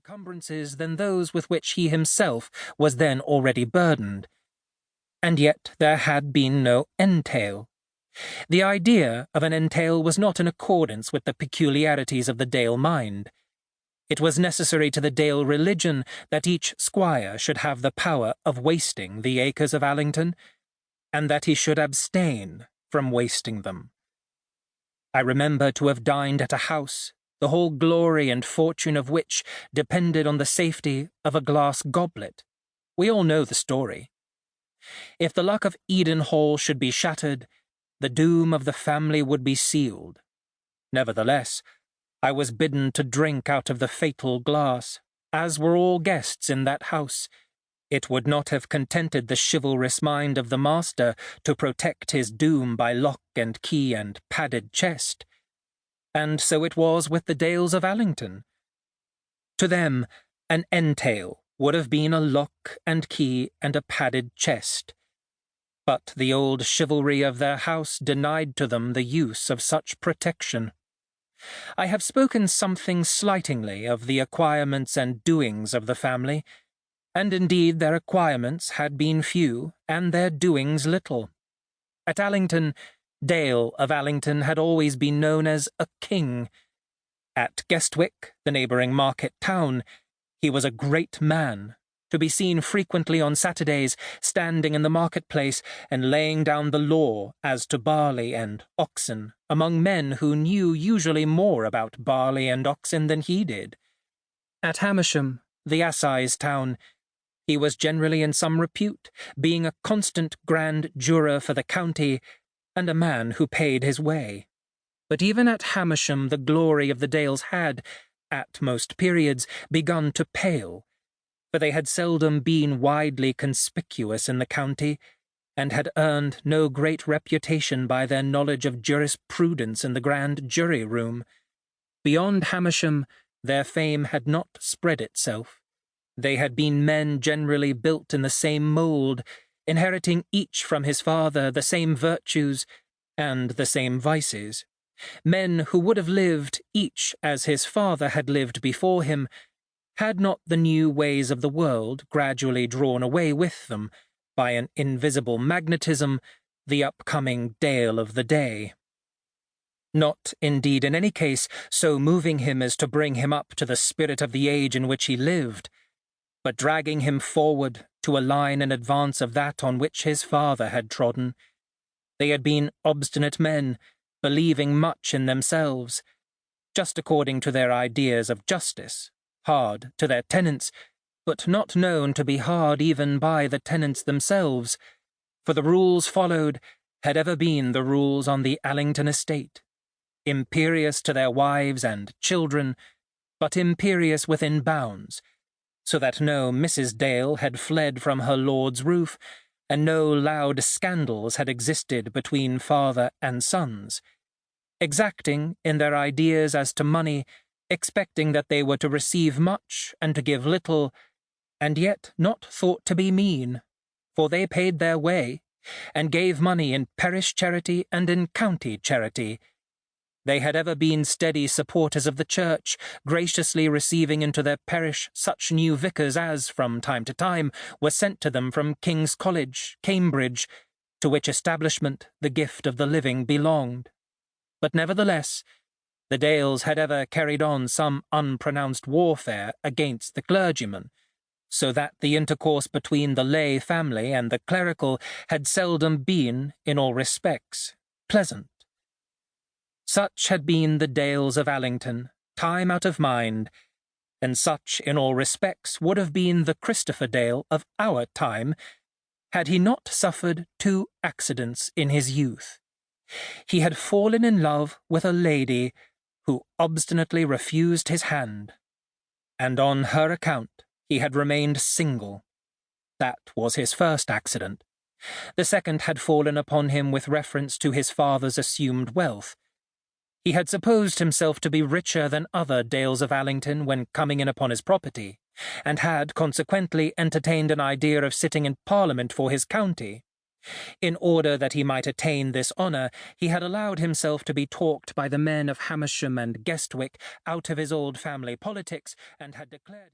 encumbrances than those with which he himself was then already burdened. And yet there had been no entail. The idea of an entail was not in accordance with the peculiarities of the Dale mind. It was necessary to the Dale religion that each squire should have the power of wasting the acres of Allington, and that he should abstain from wasting them. I remember to have dined at a house, the whole glory and fortune of which depended on the safety of a glass goblet. We all know the story. If the luck of Eden Hall should be shattered, the doom of the family would be sealed. Nevertheless, I was bidden to drink out of the fatal glass, as were all guests in that house. It would not have contented the chivalrous mind of the master to protect his doom by lock and key and padded chest. And so it was with the Dales of Allington. To them, an entail would have been a lock and key and a padded chest. But the old chivalry of their house denied to them the use of such protection. I have spoken something slightingly of the acquirements and doings of the family, and indeed their acquirements had been few, and their doings little. At Allington, Dale of Allington had always been known as a king. At Guestwick, the neighbouring market town, he was a great man, to be seen frequently on Saturdays standing in the marketplace and laying down the law as to barley and oxen among men who knew usually more about barley and oxen than he did. At Hamersham, the assize town, he was generally in some repute, being a constant grand juror for the county and a man who paid his way. But even at Hamersham the glory of the Dales had, at most periods, begun to pale, for they had seldom been widely conspicuous in the county, and had earned no great reputation by their knowledge of jurisprudence in the grand jury-room. Beyond Hamersham their fame had not spread itself. They had been men generally built in the same mould, inheriting each from his father the same virtues and the same vices. Men who would have lived each as his father had lived before him, had not the new ways of the world gradually drawn away with them, by an invisible magnetism, the upcoming Dale of the day. Not, indeed, in any case, so moving him as to bring him up to the spirit of the age in which he lived, but dragging him forward to a line in advance of that on which his father had trodden. They had been obstinate men, believing much in themselves, just according to their ideas of justice, hard to their tenants, but not known to be hard even by the tenants themselves, for the rules followed had ever been the rules on the Allington estate, imperious to their wives and children, but imperious within bounds, so that no Mrs. Dale had fled from her lord's roof, and no loud scandals had existed between father and sons, exacting in their ideas as to money, expecting that they were to receive much and to give little, and yet not thought to be mean, for they paid their way, and gave money in parish charity and in county charity. They had ever been steady supporters of the church, graciously receiving into their parish such new vicars as, from time to time, were sent to them from King's College, Cambridge, to which establishment the gift of the living belonged. But nevertheless, the Dales had ever carried on some unpronounced warfare against the clergyman, so that the intercourse between the lay family and the clerical had seldom been, in all respects, pleasant. Such had been the Dales of Allington, time out of mind, and such in all respects would have been the Christopher Dale of our time, had he not suffered 2 accidents in his youth. He had fallen in love with a lady who obstinately refused his hand, and on her account he had remained single. That was his first accident. The second had fallen upon him with reference to his father's assumed wealth. He had supposed himself to be richer than other Dales of Allington when coming in upon his property, and had consequently entertained an idea of sitting in Parliament for his county. In order that he might attain this honour, he had allowed himself to be talked by the men of Hamersham and Guestwick out of his old family politics, and had declared